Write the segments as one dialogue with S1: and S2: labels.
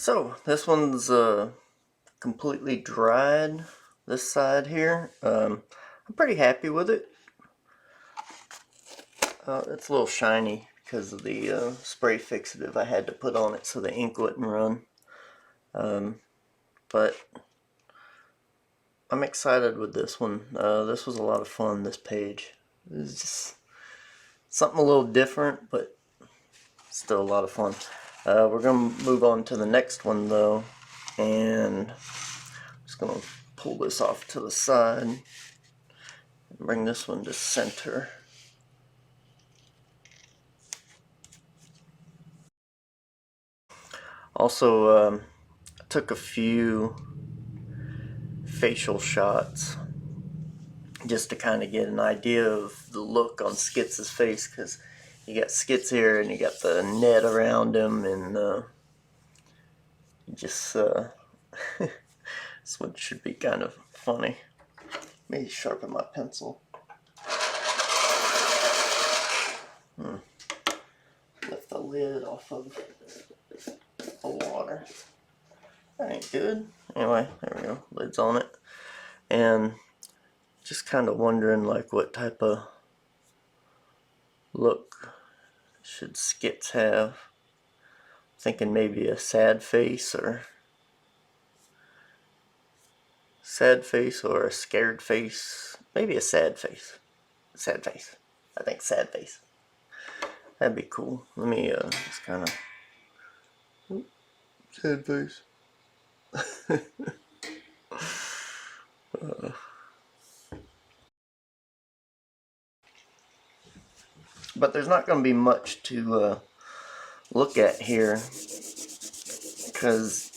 S1: So this one's completely dried, this side here. I'm pretty happy with it. It's a little shiny because of the spray fixative I had to put on it so the ink wouldn't run. But I'm excited with this one. This was a lot of fun, this page. It was just something a little different, but still a lot of fun. We're going to move on to the next one though, and I'm just going to pull this off to the side and bring this one to center. Also, I took a few facial shots just to kind of get an idea of the look on Skits' face, because you got Skits here and you got the net around him, and just this one should be kind of funny. Maybe sharpen my pencil. Lift the lid off of the water. That ain't good. Anyway, there we go. Lid's on it. And just kind of wondering like what type of look should Skits have. Thinking maybe a sad face or a scared face. Maybe a sad face. Sad face. I think sad face. That'd be cool. Let me just kind of sad face. But there's not going to be much to look at here, because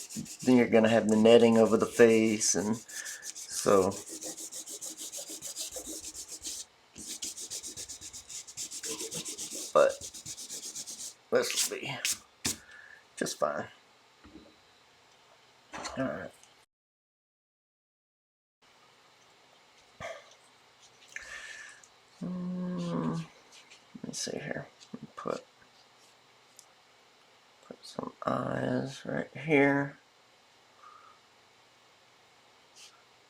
S1: then you're going to have the netting over the face, and so but this will be just fine. Alright. Let me see here. Put some eyes right here.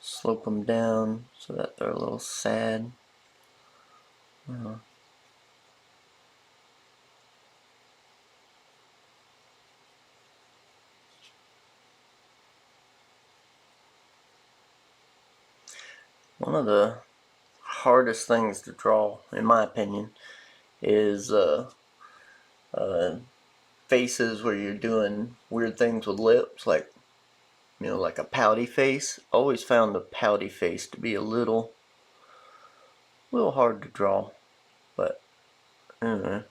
S1: Slope them down so that they're a little sad. One of the hardest things to draw, in my opinion, is faces where you're doing weird things with lips, like, you know, like a pouty face. Always found the pouty face to be a little hard to draw, but anyway.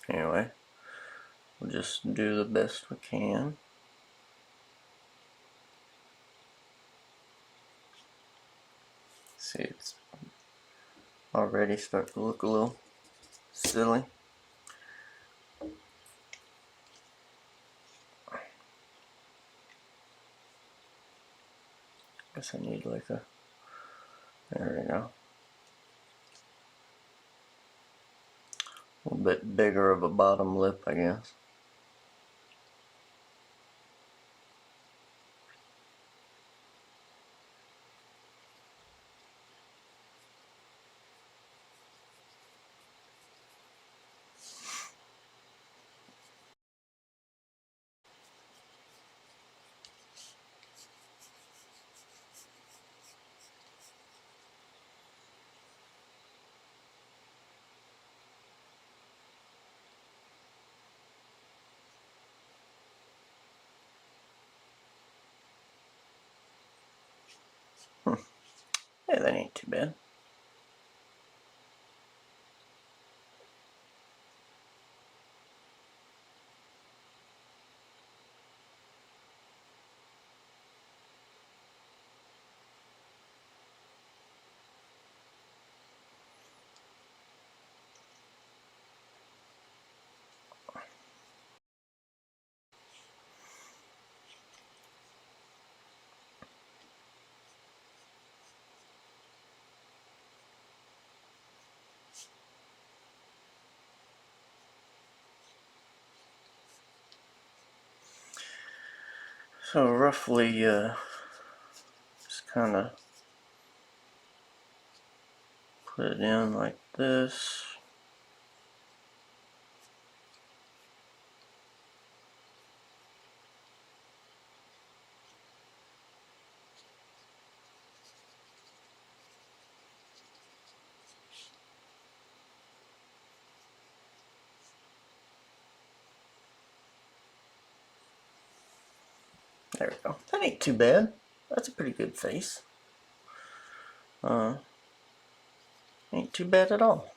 S1: Anyway, we'll just do the best we can. See, it's already starting to look a little silly. Guess I need like a, there we go. A little bit bigger of a bottom lip, I guess. Yeah, that ain't too bad. So roughly, just kind of put it in like this. There we go. That ain't too bad. That's a pretty good face. Ain't too bad at all.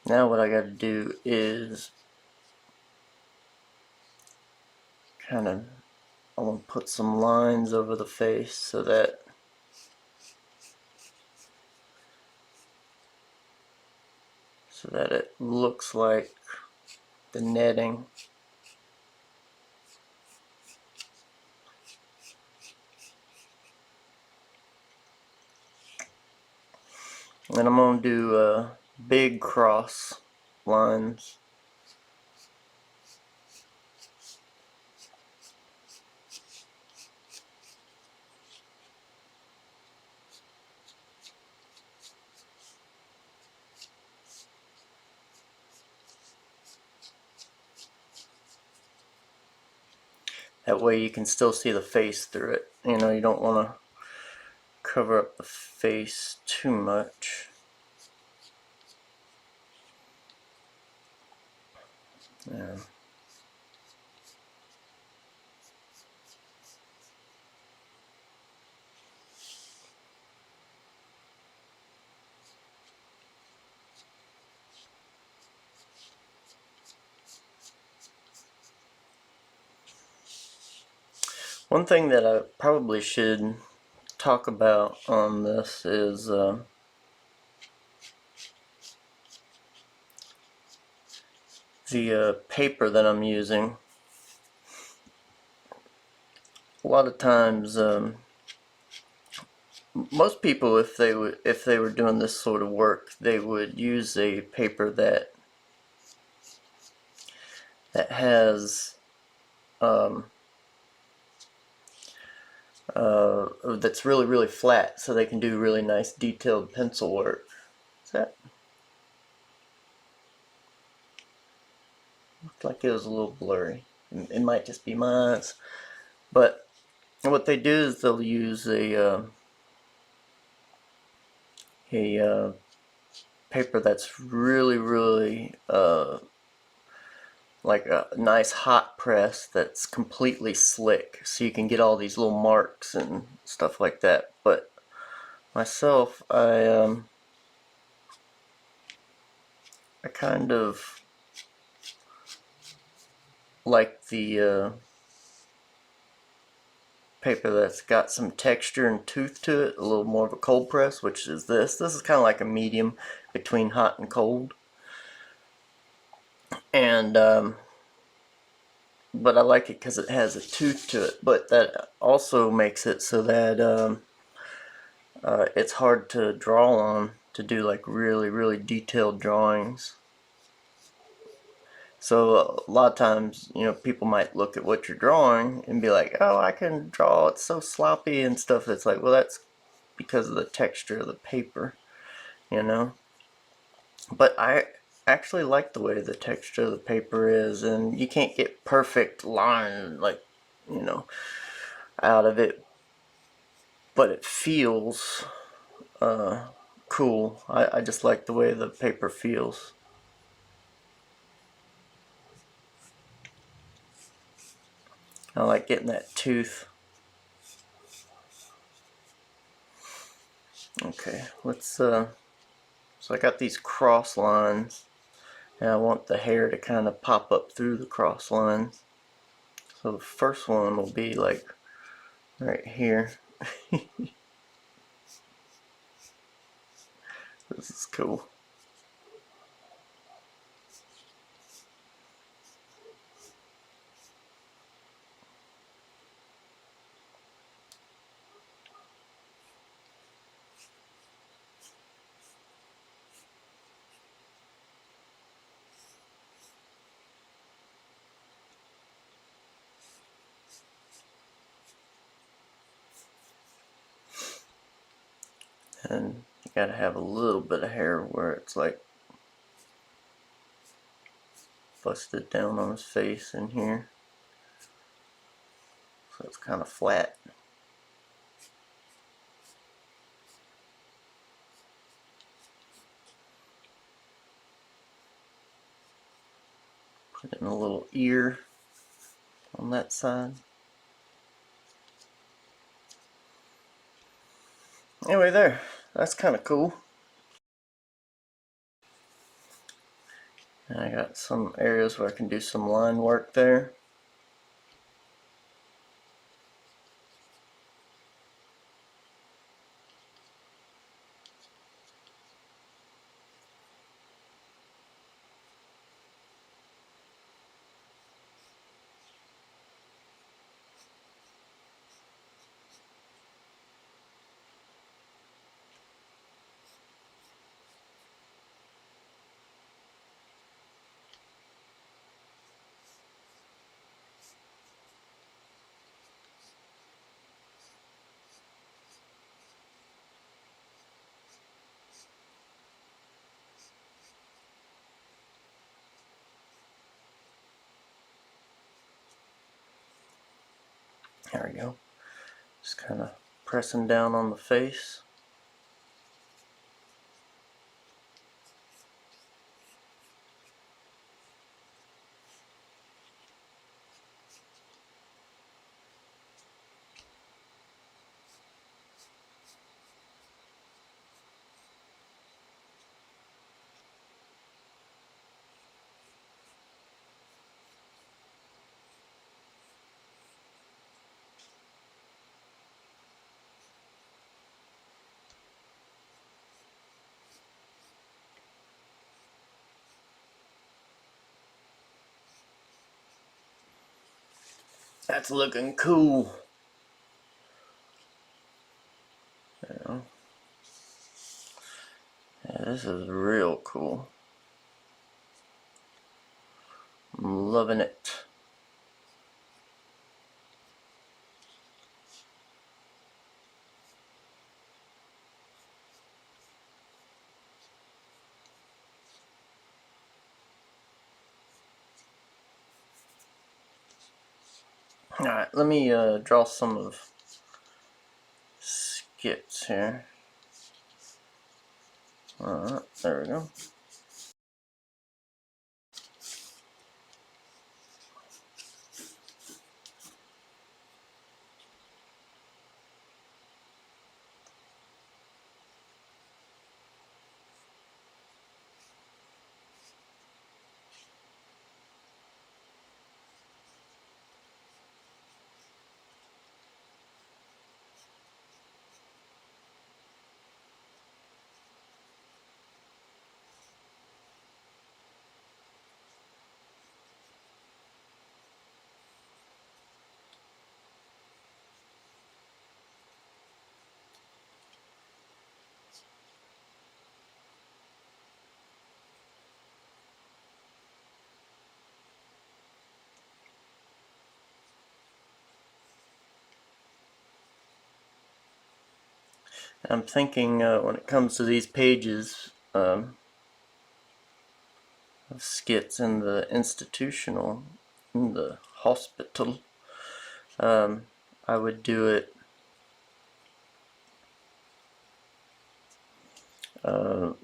S1: Now what I gotta do is kind of, I want to put some lines over the face so that it looks like the netting. And I'm going to do big cross lines. That way you can still see the face through it. You know, you don't want to cover up the face too much. Yeah. One thing that I probably should talk about on this is the paper that I'm using. A lot of times, most people, if they were doing this sort of work, they would use a paper that has that's really flat, so they can do really nice detailed pencil work. Is that? Looked like it was a little blurry. It might just be my eyes, but what they do is they'll use a paper that's really like a nice hot press that's completely slick, so you can get all these little marks and stuff like that. But myself, I kind of like the paper that's got some texture and tooth to it, a little more of a cold press, which is this. This is kind of like a medium between hot and cold. And but I like it because it has a tooth to it. But that also makes it so that it's hard to draw on, to do like really detailed drawings. So a lot of times, you know, people might look at what you're drawing and be like, oh, I can draw, it's so sloppy and stuff. It's like, well, that's because of the texture of the paper, you know. But I actually like the way the texture of the paper is, and you can't get perfect line, like, you know, out of it, but it feels cool. I just like the way the paper feels. I like getting that tooth. Okay, let's so I got these cross lines, and I want the hair to kind of pop up through the cross lines. So the first one will be like right here. This is cool. And you gotta have a little bit of hair where it's like busted down on his face in here, so it's kind of flat. Put in a little ear on that side. Anyway, there. That's kind of cool. And I got some areas where I can do some line work there. There we go. Just kind of pressing down on the face. That's looking cool. Yeah, this is real cool. I'm loving it. Alright, let me draw some of Skits here. Alright, there we go. I'm thinking when it comes to these pages of Skits in the institutional, in the hospital, I would do it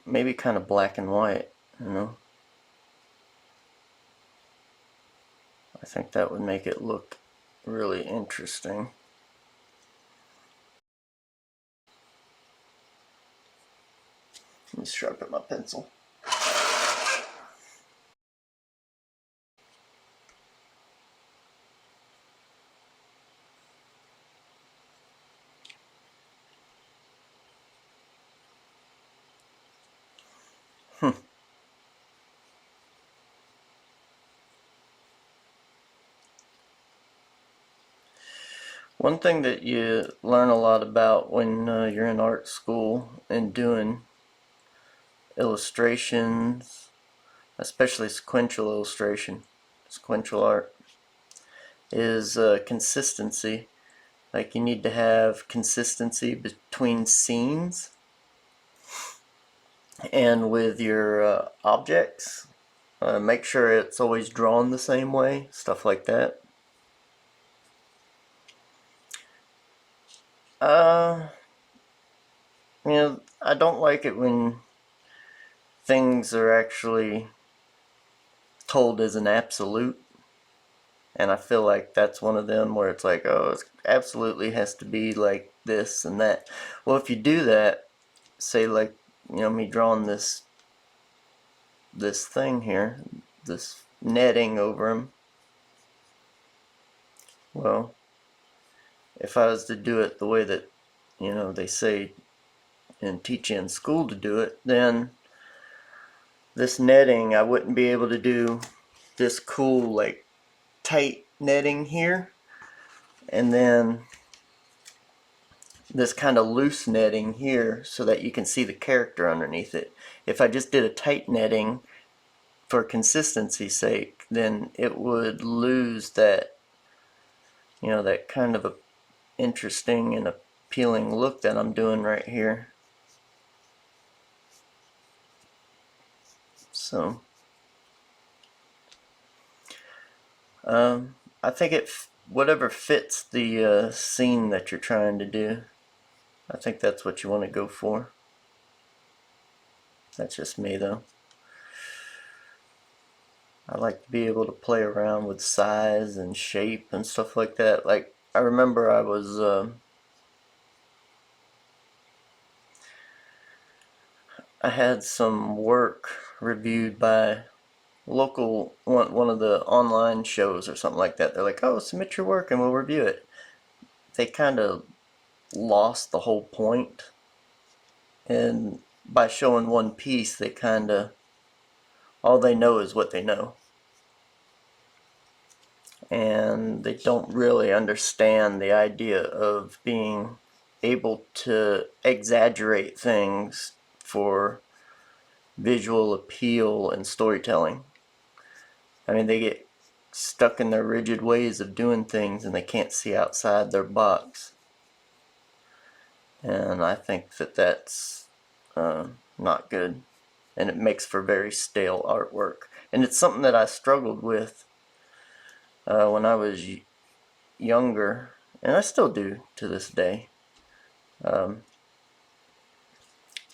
S1: maybe kind of black and white, you know. I think that would make it look really interesting. Let me sharpen my pencil. One thing that you learn a lot about when you're in art school and doing illustrations, especially sequential illustration, sequential art, is consistency. Like, you need to have consistency between scenes. And with your objects, make sure it's always drawn the same way, stuff like that. I don't like it when things are actually told as an absolute. And I feel like that's one of them where it's like, oh, it absolutely has to be like this and that. Well, if you do that, say like, me drawing this thing here, this netting over him. Well, if I was to do it the way that, they say and teach you in school to do it, then this netting, I wouldn't be able to do this cool, like, tight netting here, and then this kind of loose netting here so that you can see the character underneath it. If I just did a tight netting for consistency's sake, then it would lose that, that kind of a interesting and appealing look that I'm doing right here. So, I think whatever fits the scene that you're trying to do, I think that's what you want to go for. That's just me though. I like to be able to play around with size and shape and stuff like that. Like, I remember I had some work reviewed by one of the online shows or something like that. They're like, oh, submit your work and we'll review it. They kind of lost the whole point, and by showing one piece, they kind of, all they know is what they know, and they don't really understand the idea of being able to exaggerate things for visual appeal and storytelling. I mean, they get stuck in their rigid ways of doing things and they can't see outside their box. And I think that that's not good. And it makes for very stale artwork. And it's something that I struggled with when I was younger, and I still do to this day. I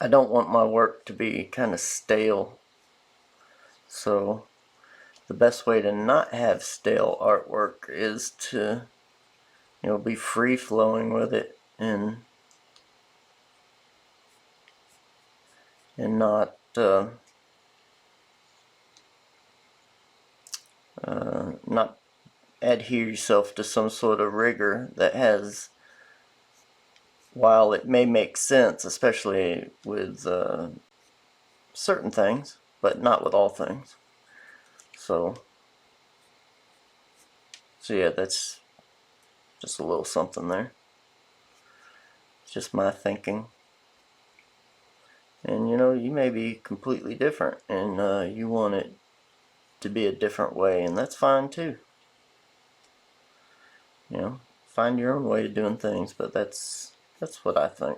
S1: don't want my work to be kind of stale. So the best way to not have stale artwork is to, be free flowing with it and not not adhere yourself to some sort of rigor that has, while it may make sense, especially with certain things, but not with all things. So yeah, that's just a little something there. It's just my thinking. And you may be completely different and you want it to be a different way, and that's fine too. Find your own way of doing things, but that's what I think.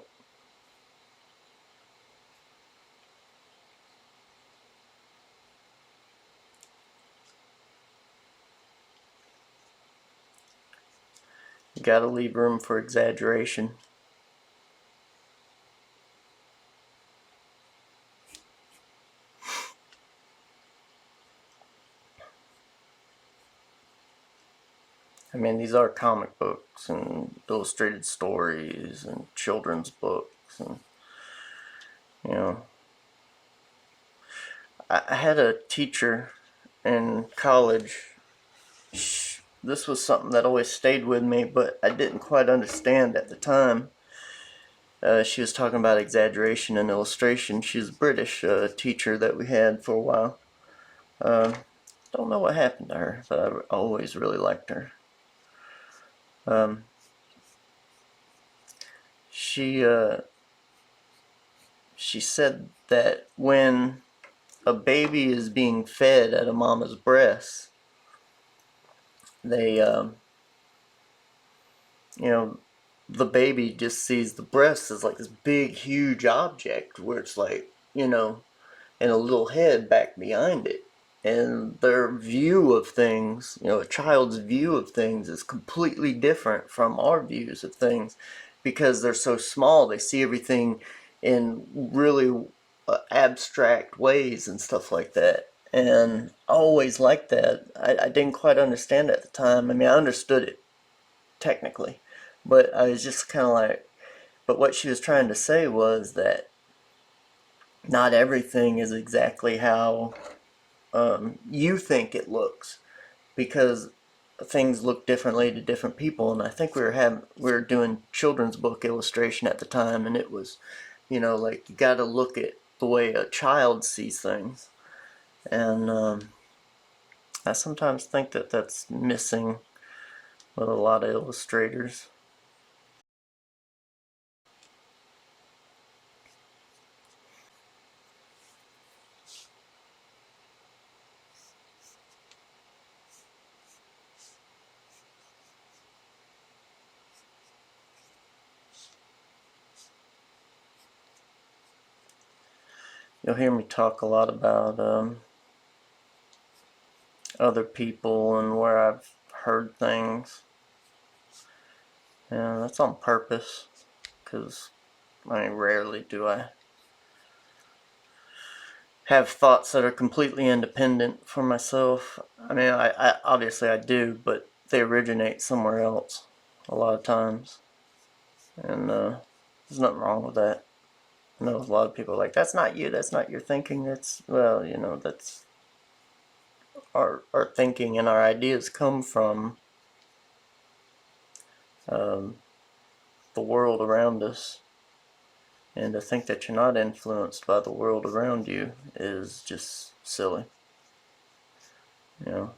S1: You gotta leave room for exaggeration. I mean, these are comic books and illustrated stories and children's books, and I had a teacher in college. This was something that always stayed with me, but I didn't quite understand at the time. She was talking about exaggeration and illustration. She's a British teacher that we had for a while. Don't know what happened to her, but I always really liked her. She said that when a baby is being fed at a mama's breast, they the baby just sees the breast as like this big huge object where it's like you know, and a little head back behind it. And their view of things, a child's view of things is completely different from our views of things because they're so small. They see everything in really abstract ways and stuff like that. And I always liked that. I didn't quite understand it at the time. I mean, I understood it technically, but I was just kind of like, but what she was trying to say was that not everything is exactly how you think it looks, because things look differently to different people. And I think we were doing children's book illustration at the time, and it was, like you got to look at the way a child sees things, and I sometimes think that that's missing with a lot of illustrators. You'll hear me talk a lot about other people and where I've heard things. And that's on purpose, because I mean, rarely do I have thoughts that are completely independent for myself. I mean, I obviously I do, but they originate somewhere else a lot of times. And there's nothing wrong with that. I know a lot of people are like, that's not you, that's not your thinking. That's, well, that's our thinking and our ideas come from um, the world around us. And to think that you're not influenced by the world around you is just silly. You know.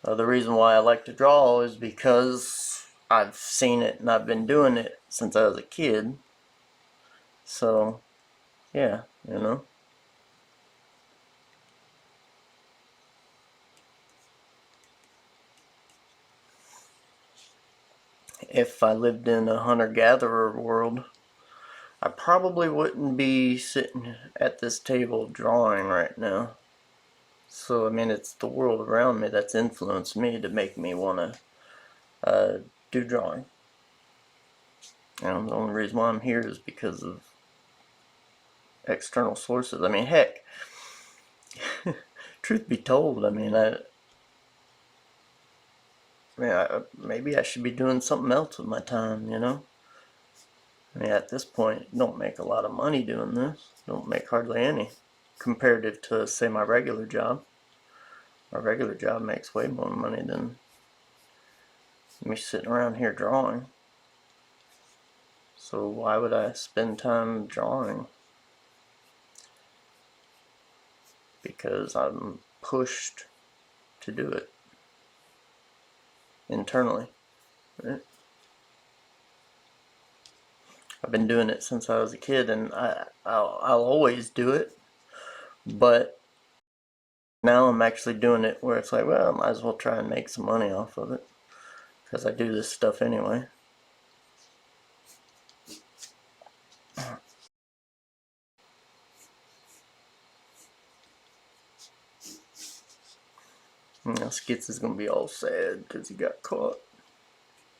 S1: The reason why I like to draw is because I've seen it and I've been doing it since I was a kid. So, yeah, If I lived in a hunter-gatherer world, I probably wouldn't be sitting at this table drawing right now. So, I mean, it's the world around me that's influenced me to make me want to do drawing. The only reason why I'm here is because of external sources. I mean, heck, truth be told, maybe I should be doing something else with my time. I mean, at this point, don't make a lot of money doing this. Don't make hardly any, comparative to, say, my regular job. My regular job makes way more money than me sitting around here drawing. So why would I spend time drawing? Because I'm pushed to do it internally. Right? I've been doing it since I was a kid, and I'll always do it. But now I'm actually doing it where it's like, well, I might as well try and make some money off of it, because I do this stuff anyway. Now Skits is gonna be all sad because he got caught.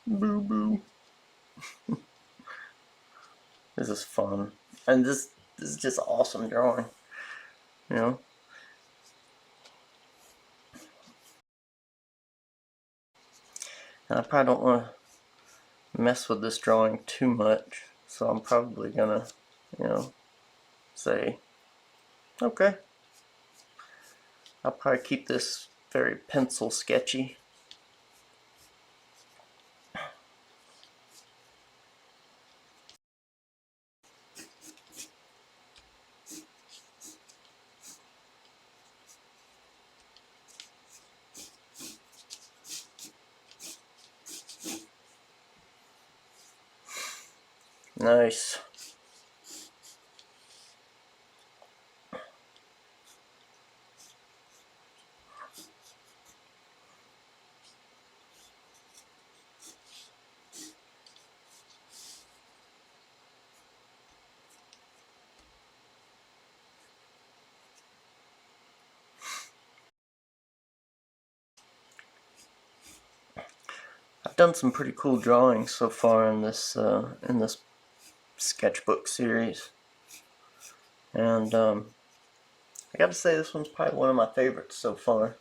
S1: Boo boo. This is fun, and this is just awesome drawing. You know, and I probably don't want to mess with this drawing too much, so I'm probably gonna, say, okay. I'll probably keep this very pencil sketchy. Nice. done some pretty cool drawings so far in this sketchbook series, and I gotta say this one's probably one of my favorites so far.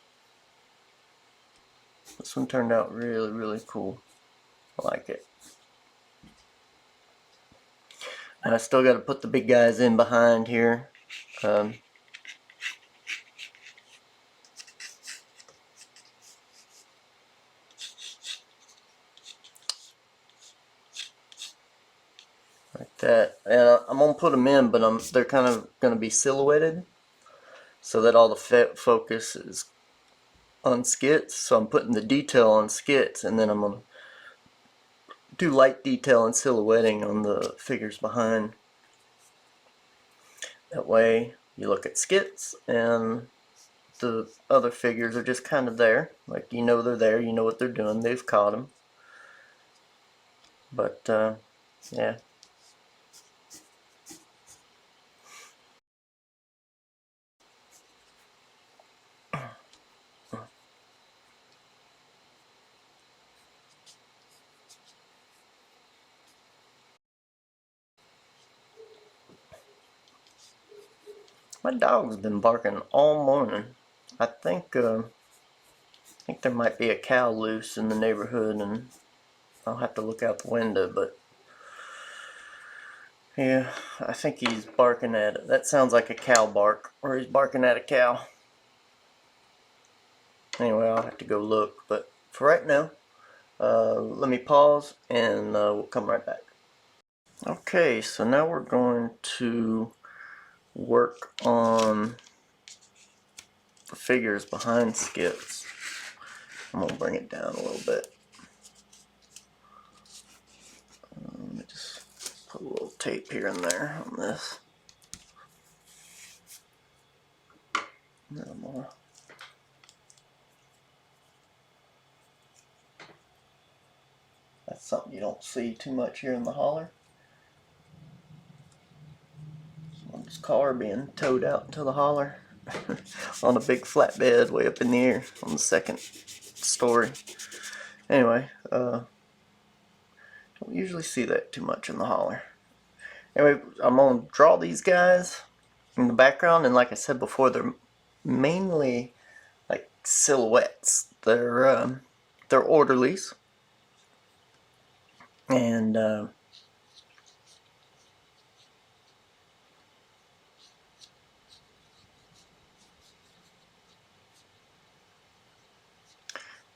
S1: This one turned out really, really cool. I like it. And I still got to put the big guys in behind here. Like that. And I'm going to put them in, but they're kind of going to be silhouetted so that all the focus is on Skits. So I'm putting the detail on Skits, and then I'm going to do light detail and silhouetting on the figures behind. That way you look at Skits and the other figures are just kind of there. Like, you know they're there, you know what they're doing, they've caught them. But, yeah. My dog's been barking all morning. I think there might be a cow loose in the neighborhood, and I'll have to look out the window, but yeah, I think he's barking at it. That sounds like a cow bark, or he's barking at a cow. Anyway, I'll have to go look, but for right now, let me pause and we'll come right back. Okay, so now we're going to work on the figures behind Skits. I'm going to bring it down a little bit. Let me just put a little tape here and there on this. No more. That's something you don't see too much here in the holler. This car being towed out into the holler on a big flatbed way up in the air on the second story. Anyway, don't usually see that too much in the holler. Anyway, I'm going to draw these guys in the background, and like I said before, they're mainly like silhouettes. They're orderlies, and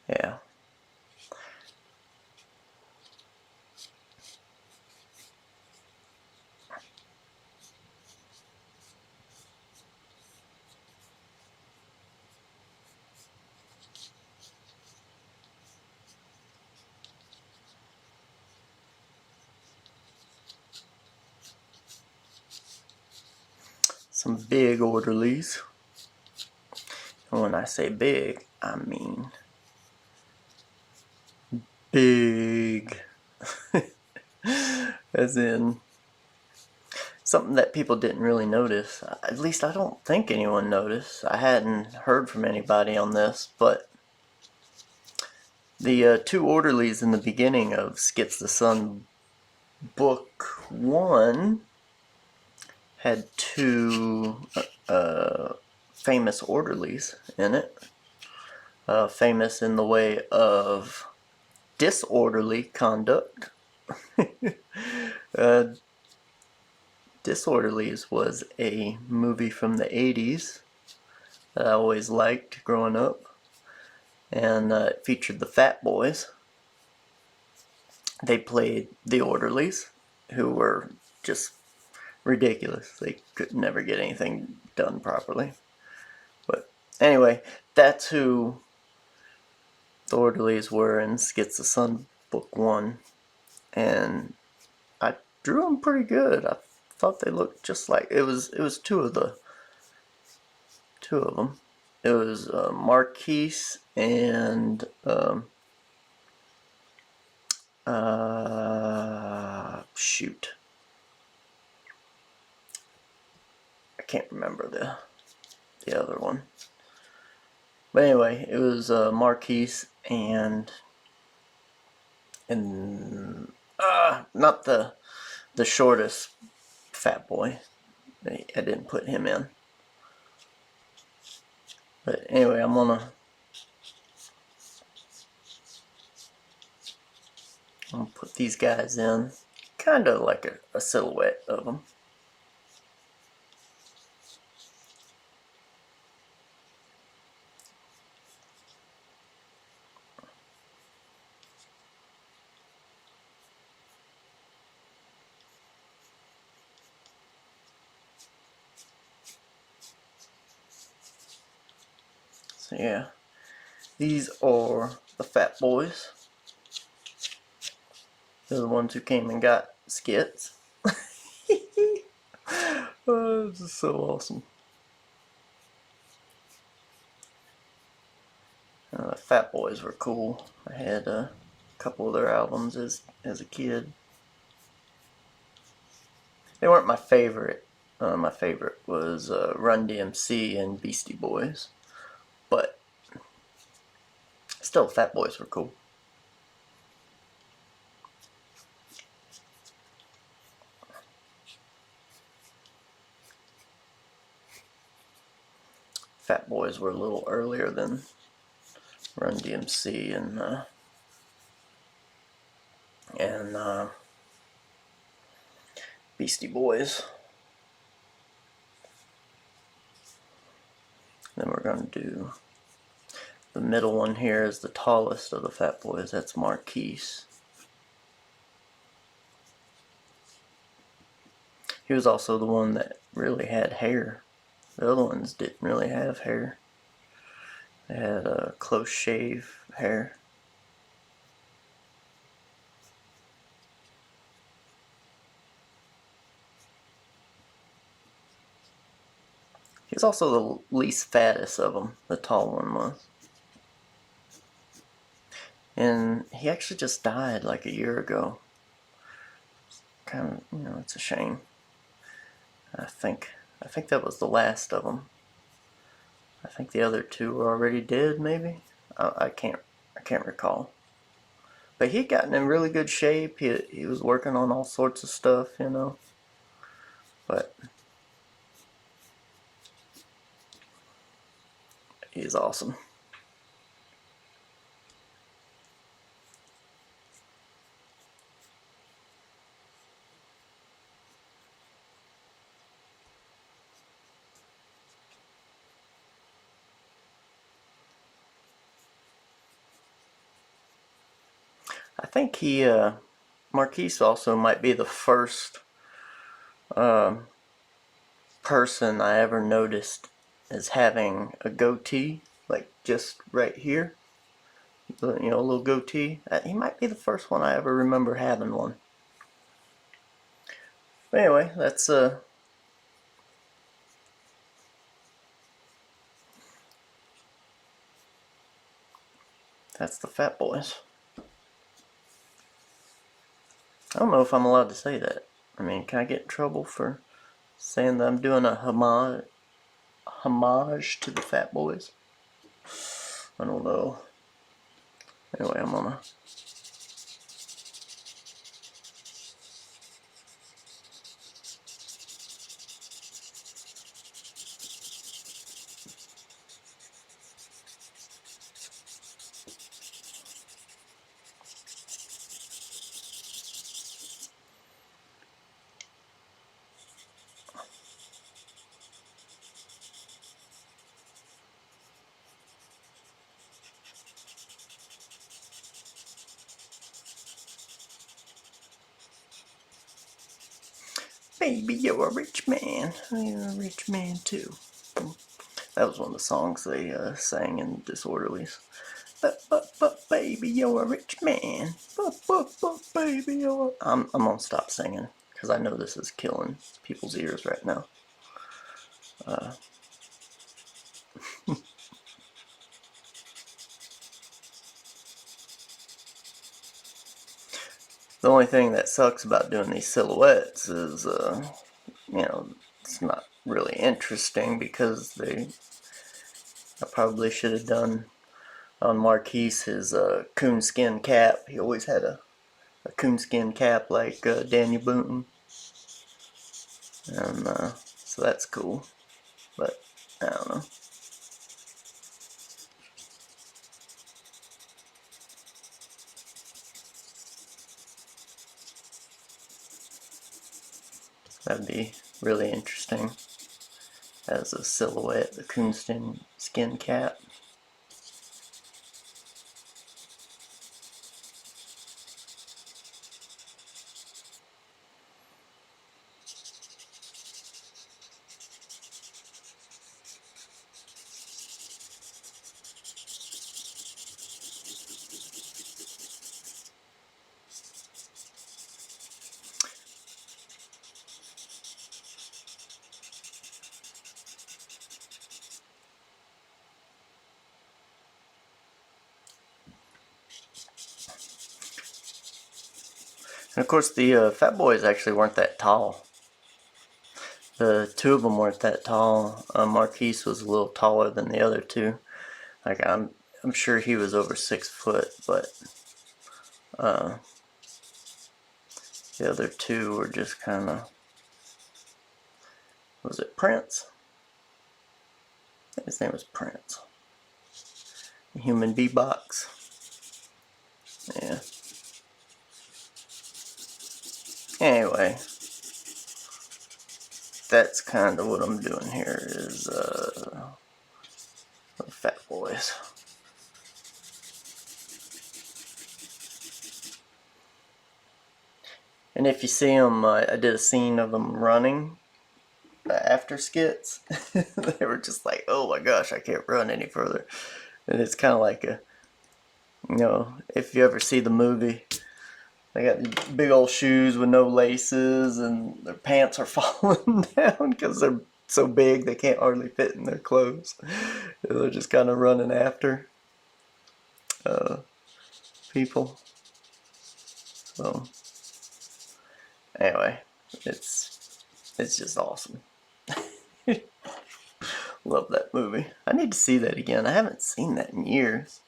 S1: yeah. Some big orderlies. And when I say big, I mean big. As in something that people didn't really notice. At least I don't think anyone noticed. I hadn't heard from anybody on this, but the two orderlies in the beginning of Skits the Sun Book 1 had two famous orderlies in it. Famous in the way of disorderly conduct. Disorderlies was a movie from the 80s that I always liked growing up, and it featured the Fat Boys. They played the orderlies, who were just ridiculous. They could never get anything done properly. But anyway, that's who the orderlies were in Skits the Sun Book 1, and I drew them pretty good. I thought they looked just like it was two of them. It was Marquise and shoot, I can't remember the other one. But anyway, it was Marquise and and not the shortest fat boy. I didn't put him in. But anyway, I'm gonna put these guys in, kind of like a silhouette of them. So yeah, these are the fat boys. They're the ones who came and got Skits. Oh, this is so awesome. Fat Boys were cool. I had a couple of their albums as a kid. They weren't my favorite. My favorite was Run DMC and Beastie Boys. But still, Fat Boys were cool. Fat Boys were a little earlier than Run DMC and Beastie Boys. Then we're going to do the middle one here is the tallest of the Fat Boys. That's Marquise. He was also the one that really had hair. The other ones didn't really have hair. They had a close shave hair. He was also the least fattest of them, the tall one was. And he actually just died like a year ago. Kind of, it's a shame. I think that was the last of them. I think the other two were already dead, maybe. I can't recall. But he'd gotten in really good shape. He was working on all sorts of stuff, But he's awesome. I think Marquise also might be the first person I ever noticed as having a goatee, like just right here. A little goatee. He might be the first one I ever remember having one. But anyway, that's the Fat Boys. I don't know if I'm allowed to say that. I mean, can I get in trouble for saying that I'm doing a homage to the Fat Boys? I don't know. Anyway, I'm gonna Baby, you're a rich man. You're a rich man too. That was one of the songs they sang in Disorderlies. But baby, you're a rich man. But baby, you're. I'm gonna stop singing because I know this is killing people's ears right now. The only thing that sucks about doing these silhouettes is, it's not really interesting because I probably should have done on Marquise his coonskin cap. He always had a a coonskin cap like Daniel Boone. And so that's cool. But I don't know. That'd be really interesting as a silhouette, the coonskin skin cap. And of course, the Fat Boys actually weren't that tall. The two of them weren't that tall. Marquise was a little taller than the other two. Like I'm sure he was over 6 foot, but the other two were just kind of. Was it Prince? I think his name was Prince. Human Beatbox. Yeah. Anyway, that's kind of what I'm doing here is the Fat Boys. And if you see them, I did a scene of them running after skits. They were just like, oh my gosh, I can't run any further. And it's kind of like a, you know, if you ever see the movie, they got these big old shoes with no laces and their pants are falling down because they're so big they can't hardly fit in their clothes. They're just kind of running after people. So anyway, it's just awesome. Love that movie. I need to see that again. I haven't seen that in years.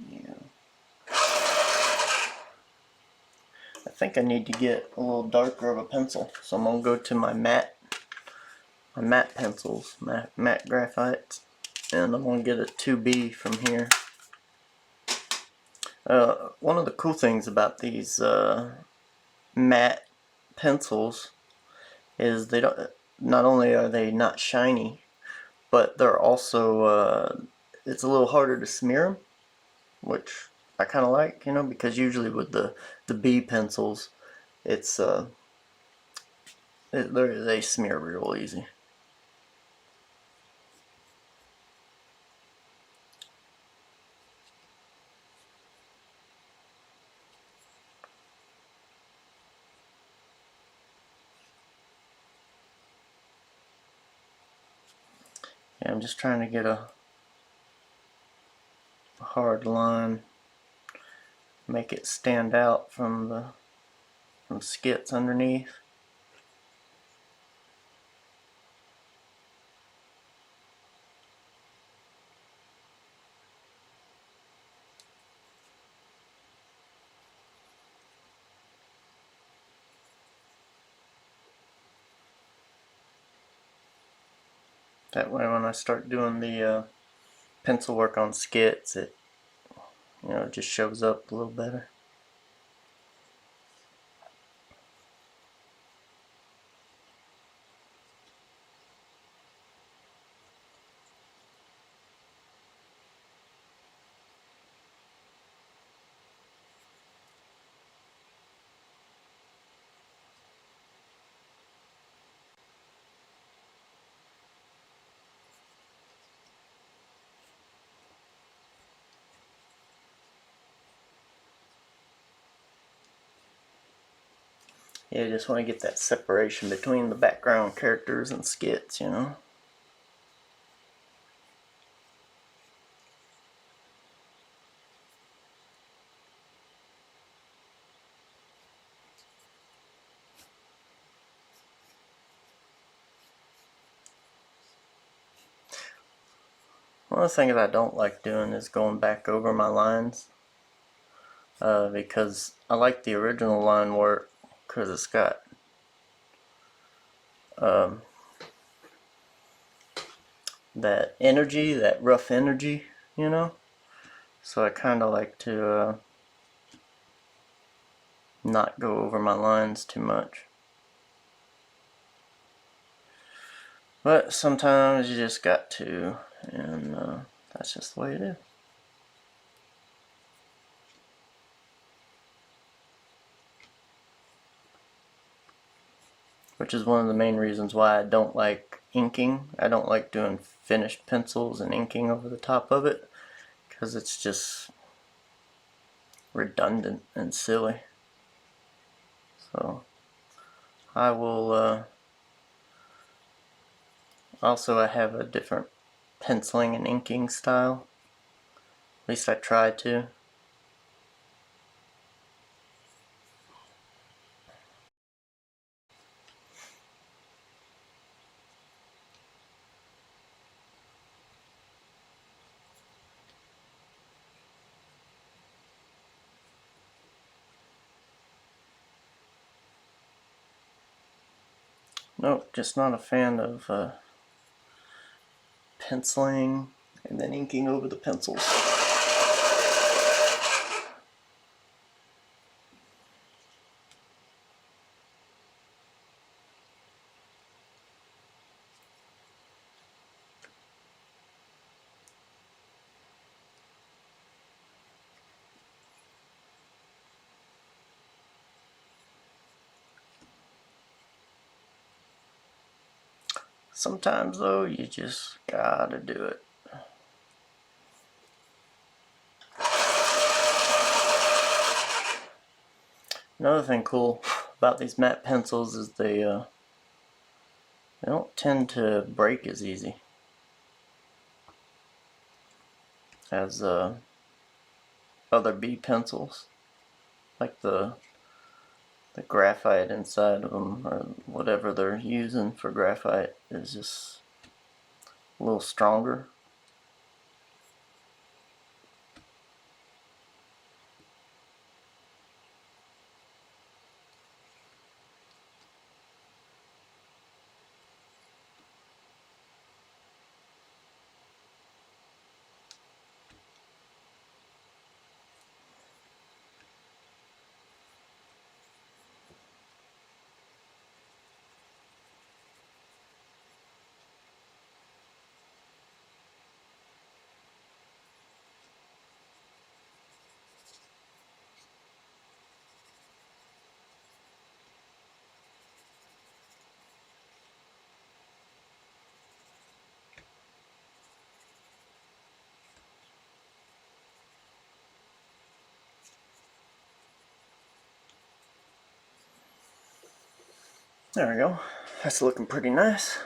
S1: Yeah. I think I need to get a little darker of a pencil, so I'm gonna go to my matte pencils, matte graphites, and I'm gonna get a 2B from here. One of the cool things about these matte pencils is they don't. Not only are they not shiny, but they're also it's a little harder to smear them, which I kind of like, you know, because usually with the B pencils, it's they smear real easy. Yeah, I'm just trying to get a hard line, make it stand out from skits underneath. That way when I start doing the pencil work on skits, it, you know, it just shows up a little better. You just want to get that separation between the background characters and skits, you know. One of the things I don't like doing is going back over my lines, because I like the original line work because it's got that energy, that rough energy, you know. So I kind of like to not go over my lines too much. But sometimes you just got to, and that's just the way it is. Which is one of the main reasons why I don't like inking. I don't like doing finished pencils and inking over the top of it, because it's just redundant and silly. So I will also, I have a different penciling and inking style. At least I try to. Nope, just not a fan of penciling and then inking over the pencils. Sometimes though, you just gotta do it. Another thing cool about these matte pencils is they don't tend to break as easy as other B pencils. Like the graphite inside of them, or whatever they're using for graphite, is just a little stronger. There we go. That's looking pretty nice.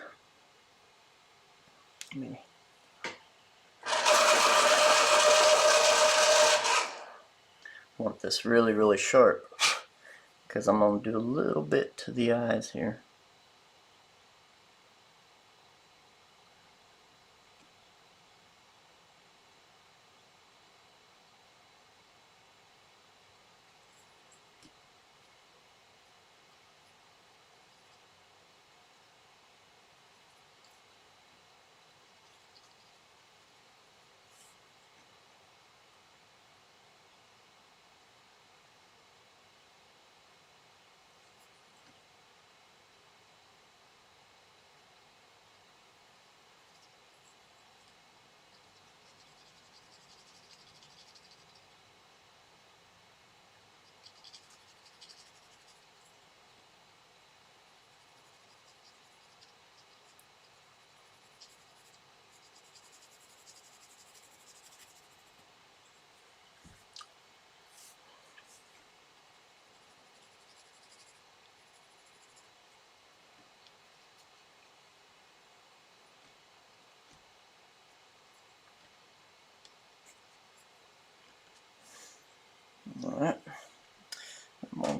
S1: Want this really, really sharp, because I'm going to do a little bit to the eyes here.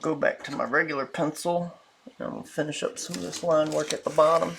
S1: go back to my regular pencil and I'm going to finish up some of this line work at the bottom.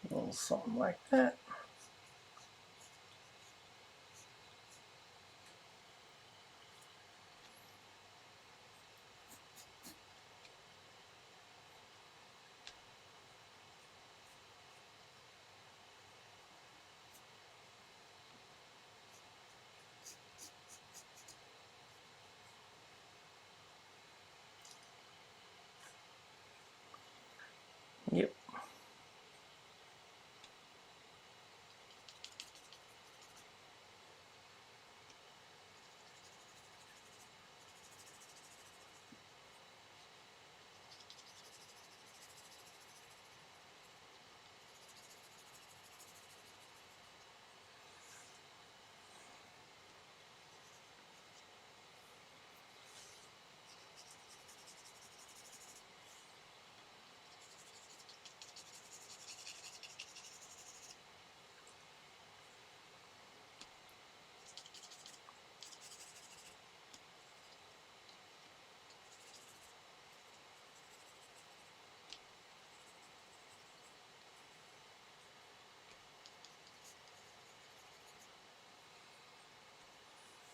S1: A little something like that. Yep.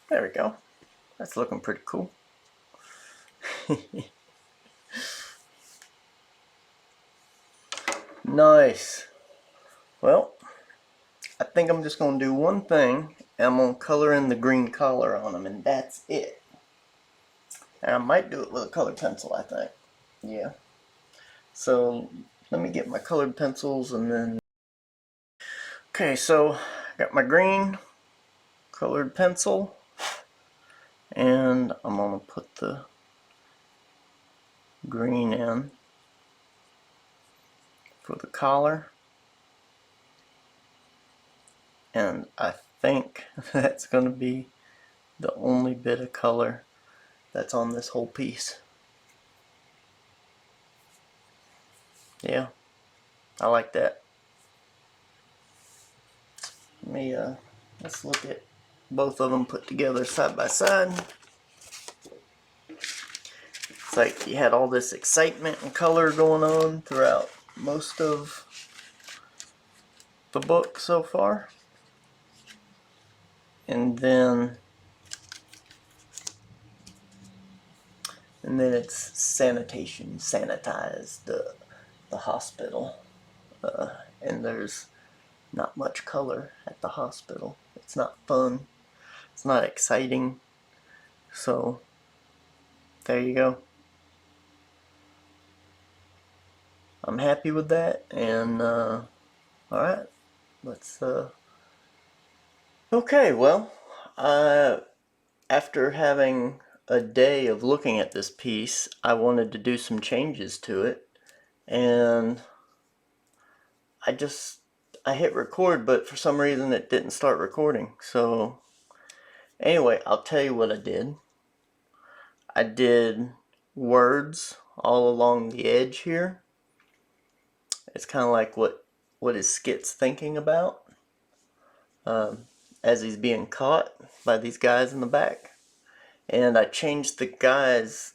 S1: There we go. That's looking pretty cool. Nice. Well, I think I'm just going to do one thing, and I'm going to color in the green collar on them, and that's it. And I might do it with a colored pencil, I think. Yeah. So, let me get my colored pencils, and then... Okay, so, I got my green colored pencil, and I'm going to put the green in for the collar. And I think that's going to be the only bit of color that's on this whole piece. Yeah, I like that. Let me, let's look at both of them put together side by side. It's like you had all this excitement and color going on throughout most of the book so far. And then it's sanitation, sanitize the hospital. And there's not much color at the hospital. It's not fun. It's not exciting. So, there you go. I'm happy with that, and alright, let's okay, well, after having a day of looking at this piece, I wanted to do some changes to it, and I hit record, but for some reason it didn't start recording. So anyway, I'll tell you what I did. I did words all along the edge here. It's kind of like what is Skits thinking about as he's being caught by these guys in the back. And I changed the guys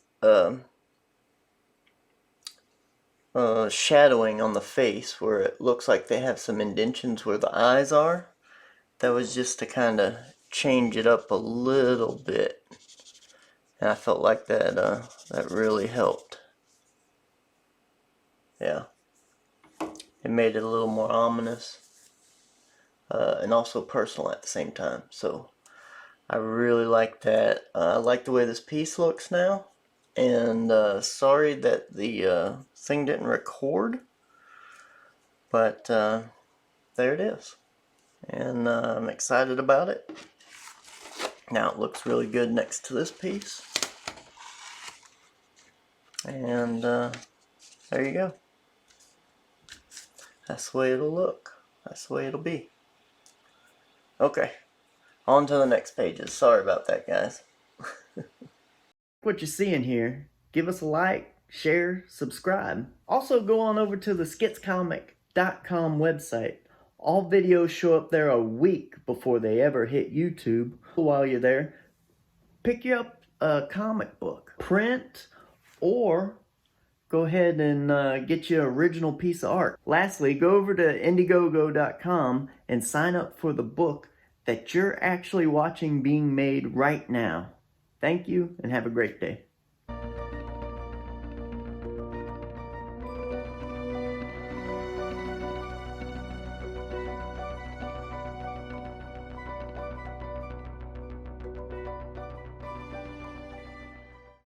S1: shadowing on the face where it looks like they have some indentions where the eyes are. That was just to kind of change it up a little bit. And I felt like that really helped. Yeah. It made it a little more ominous. And also personal at the same time. So I really like that. I like the way this piece looks now. And sorry that the thing didn't record, but there it is. And I'm excited about it. Now it looks really good next to this piece. And there you go. That's the way it'll look. That's the way it'll be. Okay, on to the next pages. Sorry about that, guys. What you're seeing here, give us a like, share, subscribe. Also go on over to the Skitscomic.com website. All videos show up there a week before they ever hit YouTube. While you're there, pick you up a comic book, print, or go ahead and get you an original piece of art. Lastly, go over to Indiegogo.com and sign up for the book that you're actually watching being made right now. Thank you and have a great day.